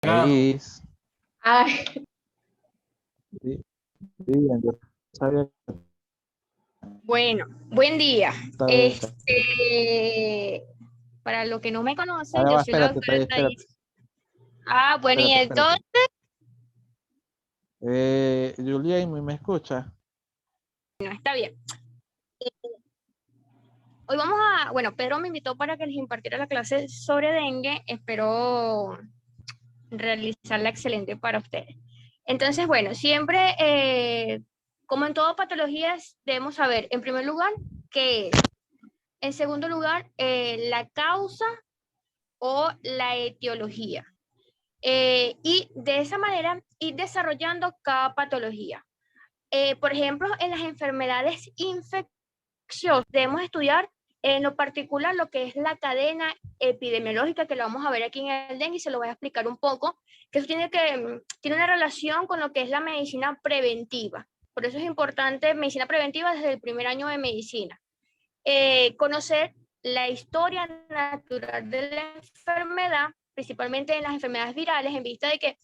Liz, Ay, Vivian, yo sabía que bueno, buen día. estaba acá. Para los que no me conocen, Ahora yo va, soy la espérate, doctora espérate, Thais. Ah, bueno, y espérate, espérate. entonces, Julián, ¿me escucha? no, está bien. Hoy bueno, Pedro me invitó para que les impartiera la clase sobre dengue. Espero realizarla excelente para ustedes. Entonces, bueno, siempre, como en todas patologías, debemos saber, en primer lugar, qué es. En segundo lugar, la causa o la etiología. Y de esa manera ir desarrollando cada patología. Por ejemplo, en las enfermedades infecciosas debemos estudiar en lo particular lo que es la cadena epidemiológica, que lo vamos a ver aquí en el dengue y se lo voy a explicar un poco, que eso tiene una relación con lo que es la medicina preventiva. Por eso es importante medicina preventiva desde el primer año de medicina. Conocer la historia natural de la enfermedad, principalmente en las enfermedades virales, en vista de que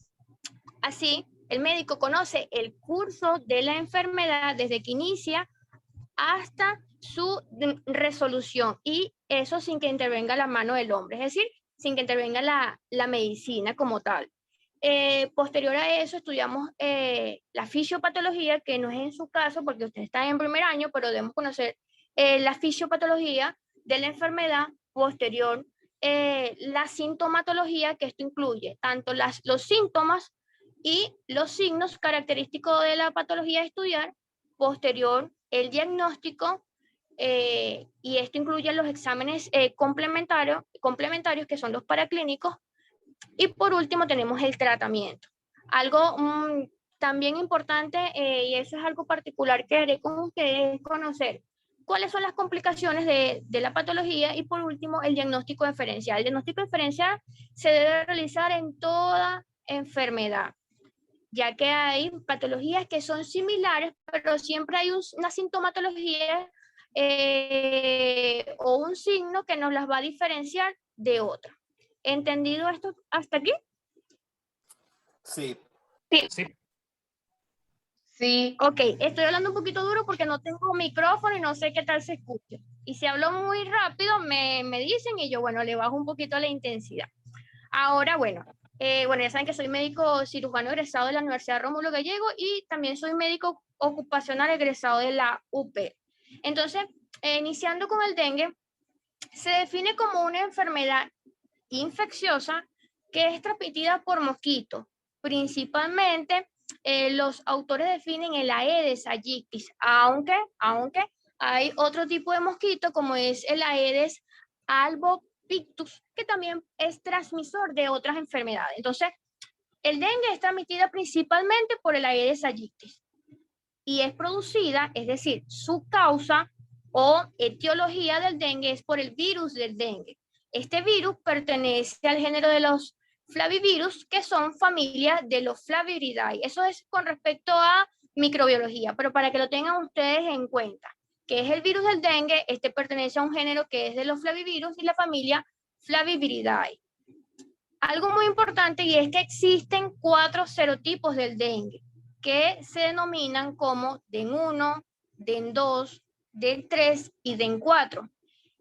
así el médico conoce el curso de la enfermedad desde que inicia hasta su resolución, y eso sin que intervenga la mano del hombre, es decir, sin que intervenga la medicina como tal. Posterior a eso estudiamos la fisiopatología, que no es en su caso porque usted está en primer año, pero debemos conocer la fisiopatología de la enfermedad. Posterior, la sintomatología, que esto incluye tanto los síntomas y los signos característicos de la patología a estudiar. Posterior, el diagnóstico, y esto incluye los exámenes complementarios, que son los paraclínicos. Y por último tenemos el tratamiento. Algo también importante, y eso es algo particular que haré con ustedes, es conocer cuáles son las complicaciones de la patología, y por último el diagnóstico diferencial. El diagnóstico diferencial se debe realizar en toda enfermedad, ya que hay patologías que son similares, pero siempre hay una sintomatología o un signo que nos las va a diferenciar de otra. ¿Entendido esto hasta aquí? Sí. Sí. Sí. Sí. Ok, estoy hablando un poquito duro porque no tengo micrófono y no sé qué tal se escucha. Y si hablo muy rápido, me dicen y yo, bueno, le bajo un poquito la intensidad. Ahora, bueno, ya saben que soy médico cirujano egresado de la Universidad Rómulo Gallego y también soy médico ocupacional egresado de la UP. Entonces, iniciando con el dengue, se define como una enfermedad infecciosa que es transmitida por mosquitos. Principalmente, los autores definen el Aedes aegypti, aunque hay otro tipo de mosquito como es el Aedes albopictus, que también es transmisor de otras enfermedades. Entonces, el dengue es transmitida principalmente por el Aedes aegypti y es producida, es decir, su causa o etiología del dengue es por el virus del dengue. Este virus pertenece al género de los flavivirus, que son familia de los Flaviviridae. Eso es con respecto a microbiología, pero para que lo tengan ustedes en cuenta, que es el virus del dengue, este pertenece a un género que es de los flavivirus y la familia Flaviviridae. Algo muy importante, y es que existen 4 serotipos del dengue que se denominan como DEN1, DEN2, DEN3 y DEN4.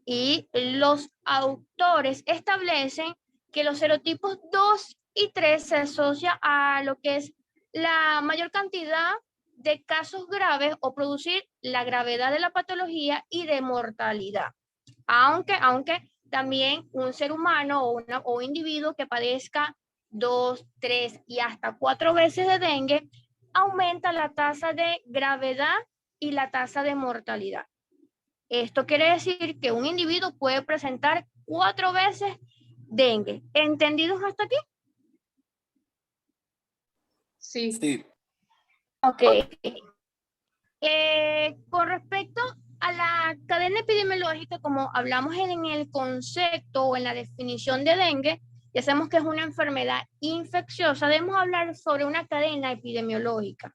Y los autores establecen que los serotipos 2 y 3 se asocian a lo que es la mayor cantidad de casos graves o producir la gravedad de la patología y de mortalidad. Aunque también un ser humano o un individuo que padezca 2, 3 y hasta 4 veces de dengue aumenta la tasa de gravedad y la tasa de mortalidad. Esto quiere decir que un individuo puede presentar 4 veces dengue. ¿Entendidos hasta aquí? Sí. Sí. Ok. Con respecto a la cadena epidemiológica, como hablamos en el concepto o en la definición de dengue, ya sabemos que es una enfermedad infecciosa, debemos hablar sobre una cadena epidemiológica.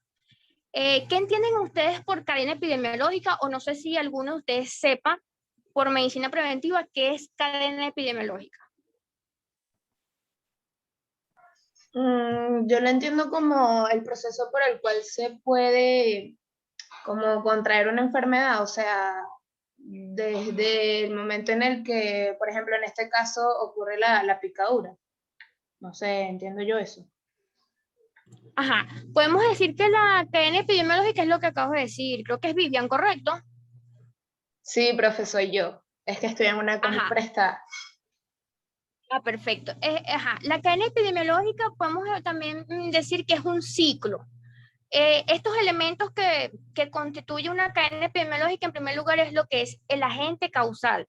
¿Qué entienden ustedes por cadena epidemiológica? O no sé si alguno de ustedes sepa por medicina preventiva qué es cadena epidemiológica. Yo lo entiendo como el proceso por el cual se puede como contraer una enfermedad, o sea, desde el momento en el que, por ejemplo, en este caso ocurre la picadura. No sé, entiendo yo eso. Ajá, podemos decir que la cadena epidemiológica es lo que acabo de decir, creo que es Vivian, ¿correcto? Sí, profe, soy yo. Es que estoy en una Ajá. presta. Ah, perfecto. Ajá. La cadena epidemiológica podemos también decir que es un ciclo. Estos elementos que constituyen una cadena epidemiológica, en primer lugar, es lo que es el agente causal.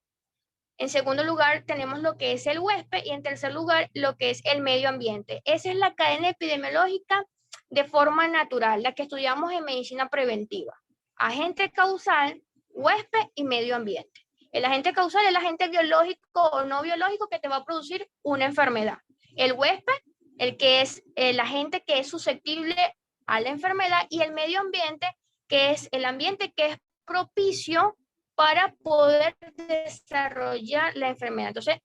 En segundo lugar, tenemos lo que es el huésped y en tercer lugar, lo que es el medio ambiente. Esa es la cadena epidemiológica de forma natural, la que estudiamos en medicina preventiva. Agente causal, huésped y medio ambiente. El agente causal es el agente biológico o no biológico que te va a producir una enfermedad. El huésped, el que es el agente que es susceptible a la enfermedad, y el medio ambiente, que es el ambiente que es propicio para poder desarrollar la enfermedad. Entonces,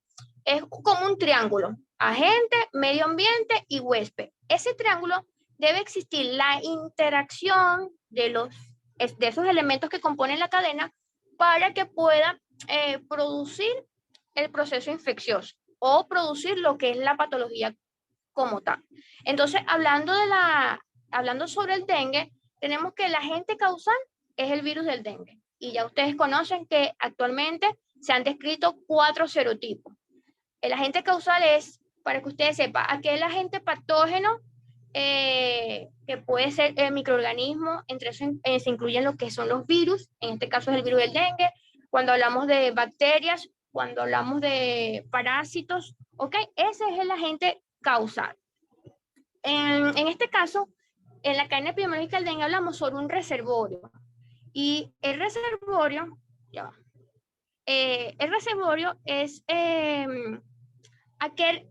es como un triángulo: agente, medio ambiente y huésped. Ese triángulo debe existir la interacción de esos elementos que componen la cadena para que pueda producir el proceso infeccioso o producir lo que es la patología como tal. Entonces, hablando sobre el dengue, tenemos que el agente causal es el virus del dengue. Y ya ustedes conocen que actualmente se han descrito 4 serotipos. El agente causal es, para que ustedes sepan, aquel agente patógeno que puede ser el microorganismo, entre eso se incluyen lo que son los virus, en este caso es el virus del dengue. Cuando hablamos de bacterias, cuando hablamos de parásitos, ¿ok? Ese es el agente causal. En este caso, en la cadena epidemiológica del dengue hablamos sobre un reservorio. Y el reservorio, el reservorio es aquel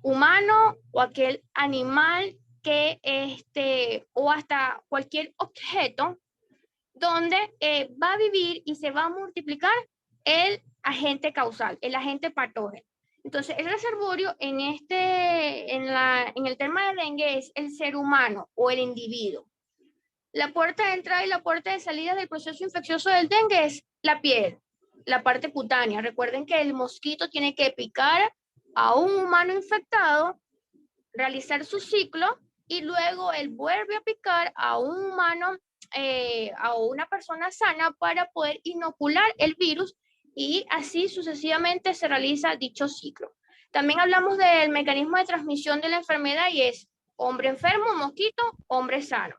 humano o aquel animal que o hasta cualquier objeto donde va a vivir y se va a multiplicar el agente causal, el agente patógeno. Entonces, el reservorio en el tema de dengue es el ser humano o el individuo. La puerta de entrada y la puerta de salida del proceso infeccioso del dengue es la piel, la parte cutánea. Recuerden que el mosquito tiene que picar a un humano infectado, realizar su ciclo y luego él vuelve a picar a un humano, a una persona sana para poder inocular el virus y así sucesivamente se realiza dicho ciclo. También hablamos del mecanismo de transmisión de la enfermedad y es hombre enfermo, mosquito, hombre sano.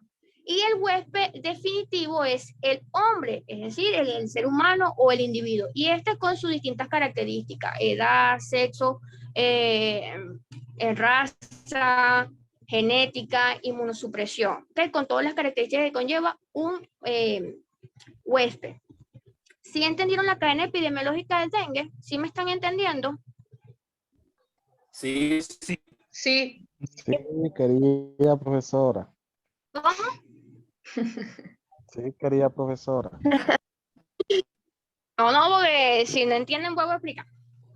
Y el huésped definitivo es el hombre, es decir, el ser humano o el individuo. Y con sus distintas características: edad, sexo, raza, genética, inmunosupresión, ¿okay? Con todas las características que conlleva un huésped. ¿Sí entendieron la cadena epidemiológica del dengue? ¿Sí me están entendiendo? Sí, sí. Sí. Sí, querida profesora. ¿Cómo? Sí, querida profesora. No, porque si no entienden, vuelvo a explicar.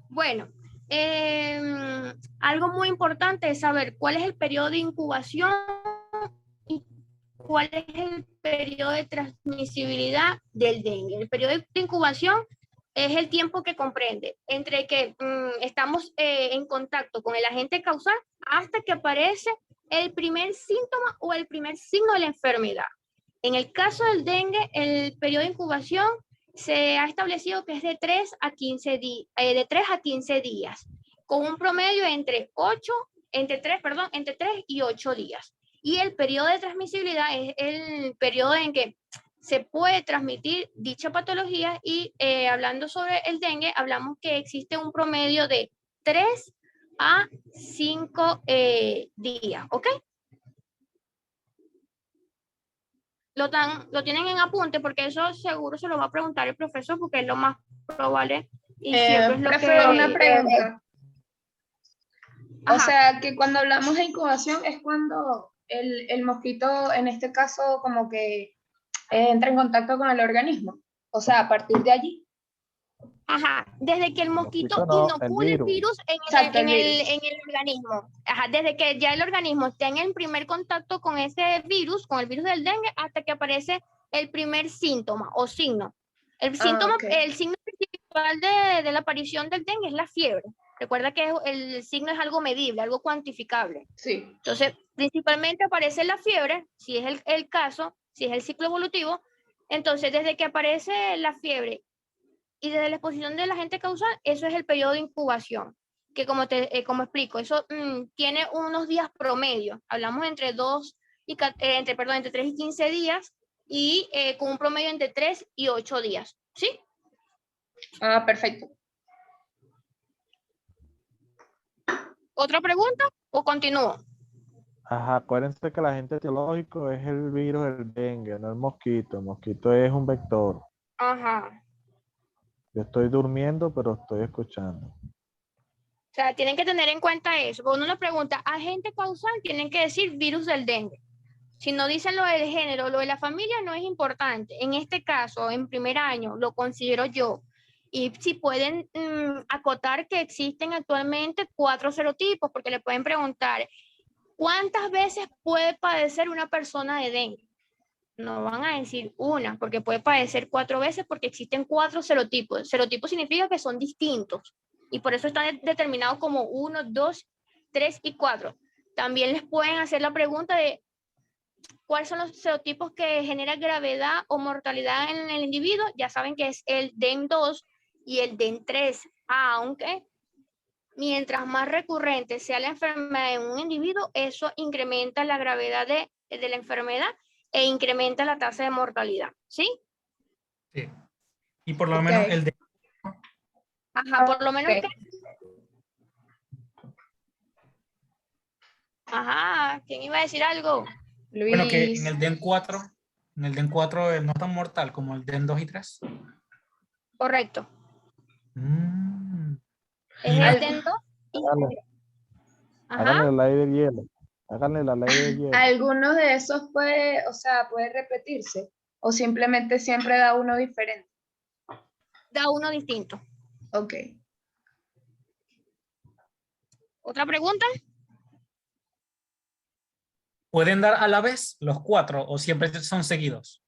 Bueno, algo muy importante es saber cuál es el periodo de incubación y cuál es el periodo de transmisibilidad del dengue. El periodo de incubación es el tiempo que comprende entre que estamos en contacto con el agente causal hasta que aparece el primer síntoma o el primer signo de la enfermedad. En el caso del dengue, el periodo de incubación se ha establecido que es de 3 a 15 días, con un promedio entre 3 y 8 días. Y el periodo de transmisibilidad es el periodo en que se puede transmitir dicha patología y hablando sobre el dengue, hablamos que existe un promedio de 3 a 5 días, ¿ok? Lo tienen en apunte porque eso seguro se lo va a preguntar el profesor porque es lo más probable y siempre es lo Profe, que... una pregunta. O Ajá. sea, que cuando hablamos de incubación es cuando el mosquito, en este caso, como que entra en contacto con el organismo. O sea, a partir de allí. Ajá, desde que el mosquito no, el inocula el virus. virus Exacto, el virus. en el organismo. Ajá, desde que ya el organismo está en el primer contacto con ese virus, con el virus del dengue, hasta que aparece el primer síntoma o signo. El síntoma, ok. el signo principal de la aparición del dengue es la fiebre. Recuerda que el signo es algo medible, algo cuantificable. Sí. Entonces, principalmente aparece la fiebre, si es el caso, si es el ciclo evolutivo. Entonces, desde que aparece la fiebre y desde la exposición del agente causal, eso es el periodo de incubación, que como explico, eso tiene unos días promedio. Hablamos entre 3 y 15 días y con un promedio entre 3 y 8 días. ¿Sí? Ah, perfecto. ¿Otra pregunta o continúo? Ajá, acuérdense que el agente etiológico es el virus del dengue, no el mosquito. El mosquito es un vector. Ajá. Yo estoy durmiendo, pero estoy escuchando. O sea, tienen que tener en cuenta eso. Cuando uno pregunta agente causal, tienen que decir virus del dengue. Si no dicen lo del género, lo de la familia no es importante. En este caso, en primer año, lo considero yo. Y si pueden acotar que existen actualmente 4 serotipos, porque le pueden preguntar, ¿cuántas veces puede padecer una persona de dengue? No van a decir una, porque puede padecer 4 veces porque existen 4 serotipos. Serotipos significa que son distintos y por eso están determinados como 1, 2, 3 y 4. También les pueden hacer la pregunta de ¿cuáles son los serotipos que generan gravedad o mortalidad en el individuo? Ya saben que es el DEN2 y el DEN3, aunque mientras más recurrente sea la enfermedad en un individuo, eso incrementa la gravedad de la enfermedad e incrementa la tasa de mortalidad, ¿sí? Sí. Y por lo menos el de... Ajá, por lo menos Ok. que... Ajá, ¿quién iba a decir algo? Luis. Bueno, que en el DEN 4, no es tan mortal como el DEN 2 y 3. Correcto. Es Y no el es- DEN2 y... Háganle Ajá, la ley de hielo. Háganle la ley de hielo. ¿Alguno de esos puede, o sea, puede repetirse? ¿O simplemente siempre da uno diferente? da uno distinto. Ok. ¿Otra pregunta? ¿Pueden dar a la vez los 4 o siempre son seguidos?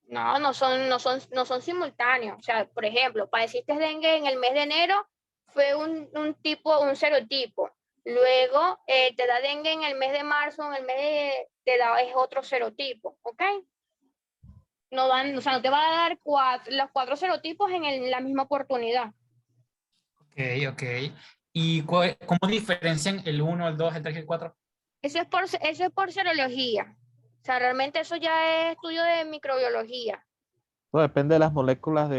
No, no son simultáneos. O sea, por ejemplo, padeciste dengue en el mes de enero, fue un serotipo. Luego te da dengue en el mes de marzo, en el mes es otro serotipo, ¿ok? No van, o sea, no te va a dar los 4 serotipos en la misma oportunidad. Ok, ok. ¿Y cómo diferencian el 1, el 2, el 3 y el 4? Eso es por serología. O sea, realmente eso ya es estudio de microbiología. Todo depende de las moléculas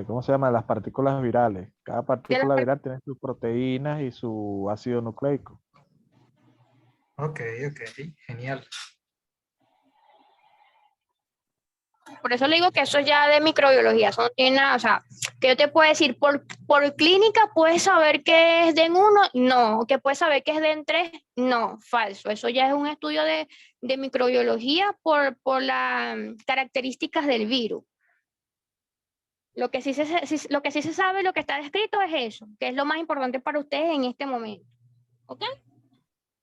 ¿cómo se llama? Las partículas virales. Cada partícula viral tiene sus proteínas y su ácido nucleico. Ok, ok. Genial. Por eso le digo que eso ya de microbiología, eso no tiene nada, o sea, que yo te puedo decir, por clínica puedes saber que es DEN 1, no, que puedes saber que es DEN 3, no, falso, eso ya es un estudio de microbiología por las características del virus. Lo que sí se sabe, lo que está descrito es eso, que es lo más importante para ustedes en este momento. ¿Ok?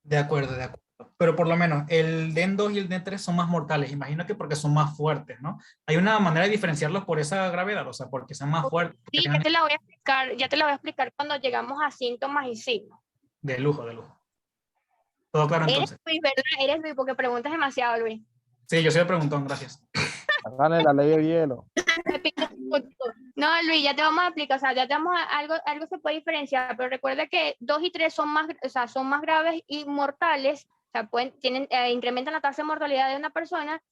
De acuerdo, de acuerdo. Pero por lo menos el DEN 2 y el DEN 3 son más mortales. Imagino que porque son más fuertes, ¿no? ¿Hay una manera de diferenciarlos por esa gravedad? O sea, porque son más fuertes. Sí, ya te la voy a explicar cuando llegamos a síntomas y signos. De lujo, de lujo. Todo claro Eres entonces. Luis, ¿verdad? Eres Luis porque preguntas demasiado, Luis. Sí, yo soy el preguntón, gracias. Háganle la ley de hielo. No, Luis, ya te vamos a explicar, o sea, ya te vamos algo se puede diferenciar, pero recuerda que 2 y 3 son más, o sea, son más graves y mortales, o sea, incrementan la tasa de mortalidad de una persona.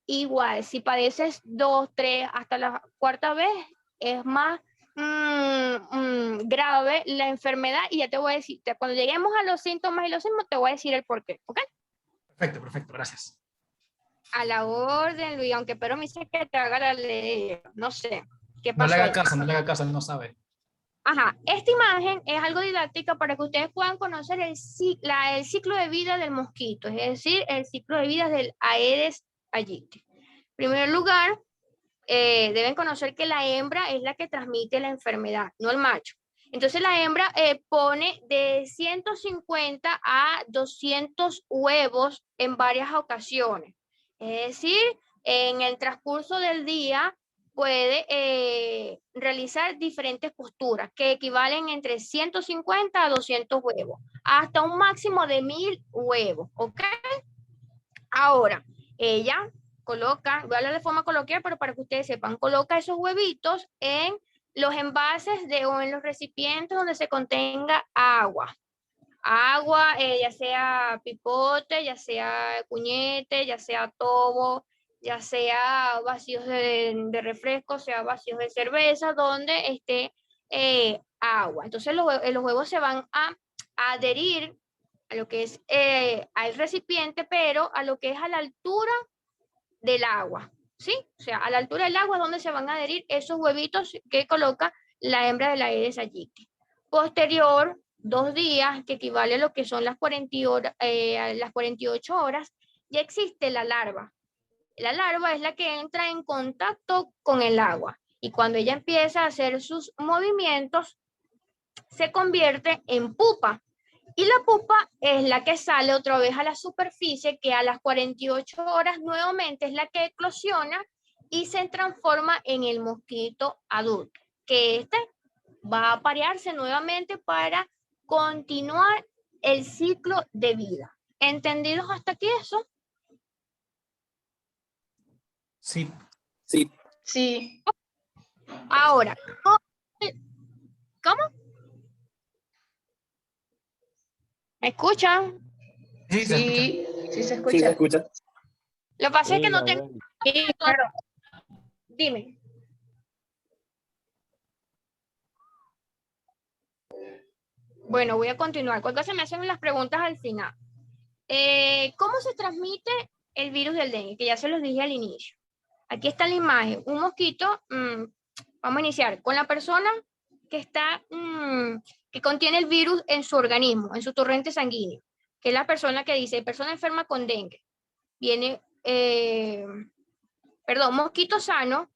Igual, si padeces 2, 3, hasta la cuarta vez, es más grave la enfermedad y ya te voy a decir, cuando lleguemos a los síntomas y los signos, te voy a decir el por qué, ¿ok? Perfecto, perfecto, gracias. A la orden, Luis, aunque pero me dice que te haga la ley, no sé, ¿qué No le pasó haga ahí? caso, no le haga caso, él no sabe. Ajá, esta imagen es algo didáctica para que ustedes puedan conocer el ciclo de vida del mosquito, es decir, el ciclo de vida del Aedes aegypti. En primer lugar, deben conocer que la hembra es la que transmite la enfermedad, no el macho. Entonces la hembra pone de 150 a 200 huevos en varias ocasiones. Es decir, en el transcurso del día puede realizar diferentes posturas que equivalen entre 150 a 200 huevos, hasta un máximo de 1000 huevos, ¿ok? Ahora, ella coloca, voy a hablar de forma coloquial, pero para que ustedes sepan, coloca esos huevitos en los envases o en los recipientes donde se contenga agua. Agua, ya sea pipote, ya sea cuñete, ya sea tobo, ya sea vacíos de refresco, sea vacíos de cerveza, donde esté agua. Entonces los huevos se van a adherir a lo que es al recipiente, pero a lo que es a la altura del agua, ¿sí? O sea, a la altura del agua es donde se van a adherir esos huevitos que coloca la hembra de la Aedes aegypti. Posterior, 2 días, que equivale a lo que son las 48 horas, ya existe la larva. La larva es la que entra en contacto con el agua y cuando ella empieza a hacer sus movimientos, se convierte en pupa. Y la pupa es la que sale otra vez a la superficie, que a las 48 horas nuevamente es la que eclosiona y se transforma en el mosquito adulto, que este va a aparearse nuevamente para continuar el ciclo de vida. ¿Entendidos hasta aquí eso? Sí. Sí. Sí. Ahora, ¿cómo? ¿Me escuchan? Sí, se escucha. Sí, sí se Sí, escucha. se escucha. Lo que pasa es que no la tengo... ven. Sí, claro. Dime. Bueno, voy a continuar. Cuando se me hacen las preguntas al final. ¿Cómo se transmite el virus del dengue? Que ya se los dije al inicio. Aquí está la imagen. Un mosquito, vamos a iniciar con la persona que está, que contiene el virus en su organismo, en su torrente sanguíneo, que es la persona que dice, persona enferma con dengue. Viene, mosquito sano,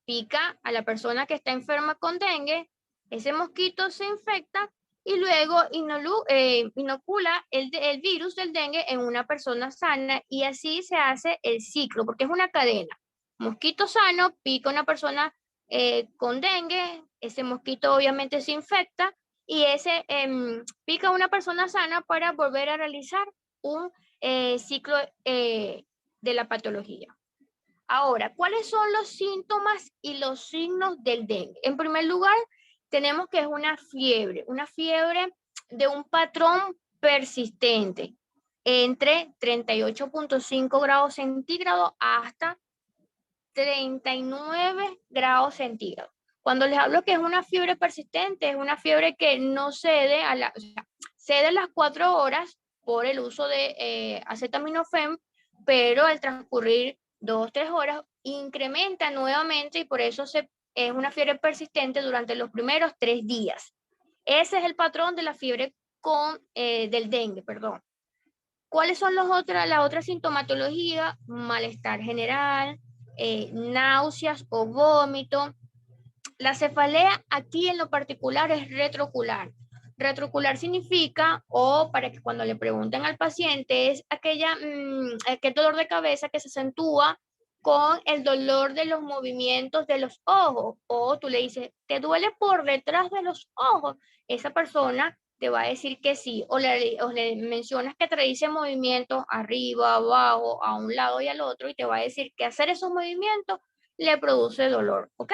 pica a la persona que está enferma con dengue, ese mosquito se infecta y luego inocula el virus del dengue en una persona sana y así se hace el ciclo, porque es una cadena. Mosquito sano pica a una persona con dengue, ese mosquito obviamente se infecta y ese pica a una persona sana para volver a realizar un ciclo de la patología. Ahora, ¿cuáles son los síntomas y los signos del dengue? En primer lugar, tenemos que es una fiebre de un patrón persistente entre 38.5 grados centígrados hasta 39 grados centígrados. Cuando les hablo que es una fiebre persistente, es una fiebre que no cede cede las 4 horas por el uso de acetaminofén, pero al transcurrir 2-3 horas incrementa nuevamente y por eso es una fiebre persistente durante los primeros 3 días. Ese es el patrón de la fiebre del dengue, perdón. ¿Cuáles son la otra sintomatología? Malestar general, náuseas o vómito. La cefalea aquí en lo particular es retroocular. Retroocular significa, o para que cuando le pregunten al paciente, es aquel dolor de cabeza que se acentúa con el dolor de los movimientos de los ojos. O tú le dices, ¿te duele por detrás de los ojos? Esa persona te va a decir que sí. O le mencionas que te dice movimientos arriba, abajo, a un lado y al otro, y te va a decir que hacer esos movimientos le produce dolor, ¿ok?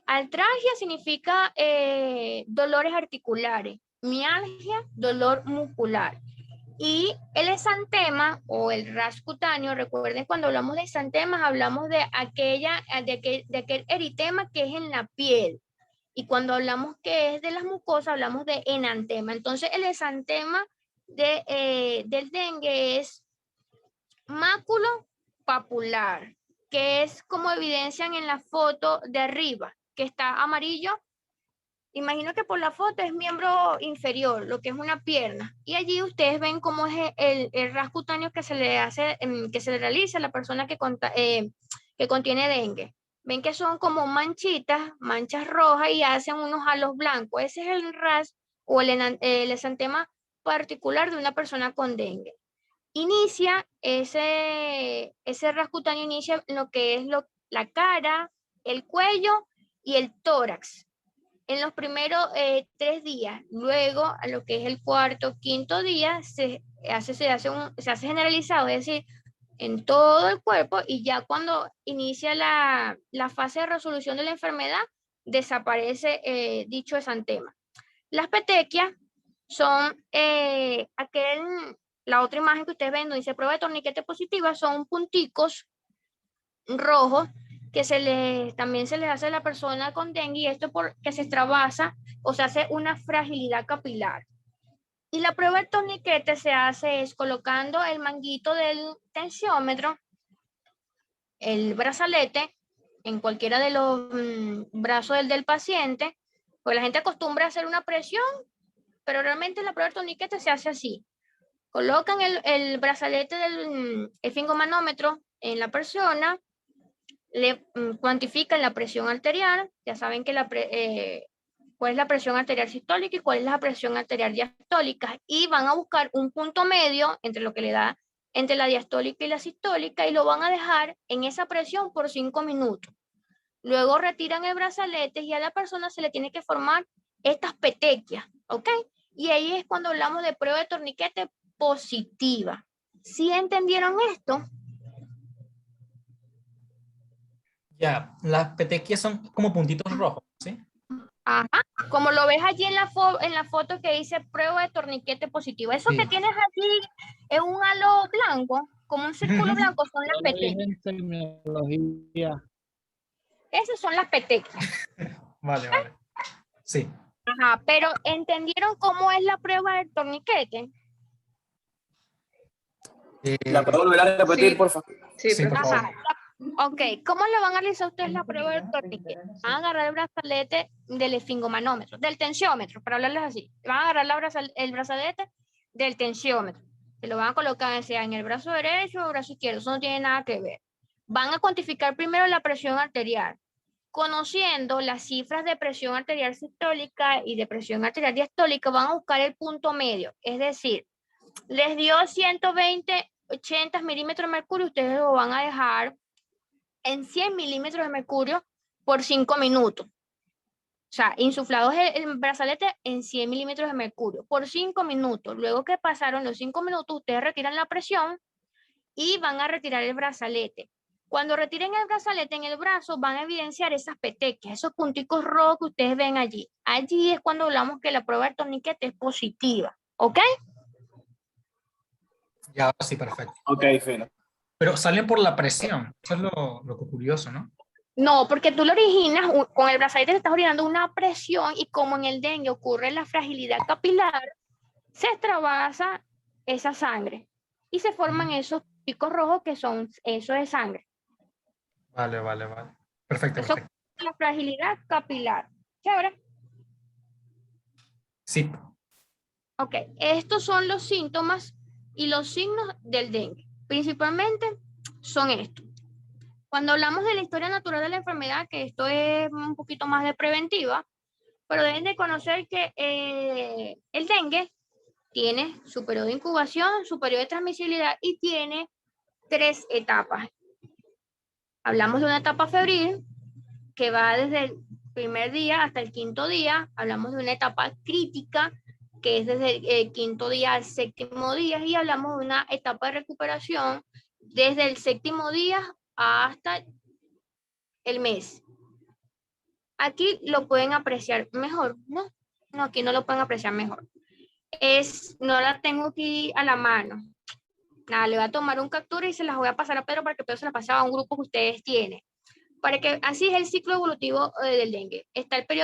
Artralgia significa dolores articulares, mialgia, dolor muscular. Y el exantema o el rash cutáneo, recuerden cuando hablamos de exantemas hablamos de aquel eritema que es en la piel. Y cuando hablamos que es de las mucosas hablamos de enantema. Entonces el exantema del dengue es máculo papular, que es como evidencian en la foto de arriba, que está amarillo. Imagino que por la foto es miembro inferior, lo que es una pierna. Y allí ustedes ven cómo es el ras cutáneo que se le hace, que se le realiza a la persona que contiene dengue. ven que son como manchitas, manchas rojas y hacen unos halos blancos. Ese es el RAS o el exantema particular de una persona con dengue. Inicia ese ras cutáneo inicia en lo que es la cara, el cuello y el tórax. En los primeros 3 días, luego a lo que es el cuarto, quinto día, se hace generalizado, es decir, en todo el cuerpo, y ya cuando inicia la fase de resolución de la enfermedad, desaparece dicho exantema. Las petequias son la otra imagen que ustedes ven donde dice prueba de torniquete positiva, son punticos rojos que también se les hace a la persona con dengue, y esto porque se extravasa o se hace una fragilidad capilar. Y la prueba del torniquete se hace es colocando el manguito del tensiómetro, el brazalete, en cualquiera de los brazos del paciente, pues la gente acostumbra a hacer una presión, pero realmente la prueba del torniquete se hace así. Colocan el brazalete del esfingomanómetro en la persona, le cuantifican la presión arterial, ya saben que cuál es la presión arterial sistólica y cuál es la presión arterial diastólica, y van a buscar un punto medio entre lo que le da entre la diastólica y la sistólica, y lo van a dejar en esa presión por 5 minutos. Luego retiran el brazalete y a la persona se le tiene que formar estas petequias, ¿ok? Y ahí es cuando hablamos de prueba de torniquete positiva. ¿Sí entendieron esto? Ya, las petequias son como puntitos rojos, ¿sí? Ajá, como lo ves allí en la foto que dice prueba de torniquete positivo. Eso Sí. que tienes aquí es un halo blanco, como un círculo blanco, son las petequias. Esas son las petequias. Vale, vale. Sí. Ajá, pero ¿entendieron cómo es la prueba del torniquete? ¿La puedo volver a repetir, Sí. por favor? Sí, Sí, por profesor. favor. Ok, ¿cómo le van a realizar ustedes la prueba del torniquete? Van a agarrar el brazalete del esfingomanómetro, del tensiómetro, para hablarles así. Van a agarrar el brazalete del tensiómetro. Se lo van a colocar sea en el brazo derecho o el brazo izquierdo, eso no tiene nada que ver. Van a cuantificar primero la presión arterial. Conociendo las cifras de presión arterial sistólica y de presión arterial diastólica, van a buscar el punto medio. Es decir, les dio 120, 80 milímetros de mercurio, ustedes lo van a dejar en 100 milímetros de mercurio por 5 minutos. O sea, insuflados el brazalete en 100 milímetros de mercurio por 5 minutos. Luego que pasaron los 5 minutos, ustedes retiran la presión y van a retirar el brazalete. Cuando retiren el brazalete en el brazo, van a evidenciar esas petequias, esos punticos rojos que ustedes ven allí. Allí es cuando hablamos que la prueba del torniquete es positiva. ¿Ok? Ya, sí, perfecto. Ok, fino. Pero salen por la presión. Eso es lo curioso, ¿no? No, porque tú lo originas, con el brazalete te estás originando una presión, y como en el dengue ocurre la fragilidad capilar, se extravasa esa sangre y se forman esos picos rojos que son eso de sangre. Vale, vale, vale. Perfecto, Eso perfecto. es la fragilidad capilar. Chévere. Sí. Ok, estos son los síntomas y los signos del dengue. Principalmente son estos. Cuando hablamos de la historia natural de la enfermedad, que esto es un poquito más de preventiva, pero deben de conocer que el dengue tiene su periodo de incubación, su periodo de transmisibilidad y tiene 3 etapas. Hablamos de una etapa febril que va desde el primer día hasta el quinto día. Hablamos de una etapa crítica que es desde el quinto día al séptimo día, y hablamos de una etapa de recuperación desde el séptimo día hasta el mes. Aquí lo pueden apreciar mejor, ¿no? No, aquí no lo pueden apreciar mejor. No la tengo aquí a la mano. Nada, le voy a tomar un captura y se las voy a pasar a Pedro para que Pedro se las pase a un grupo que ustedes tienen. Para que así es el ciclo evolutivo del dengue. Está el periodo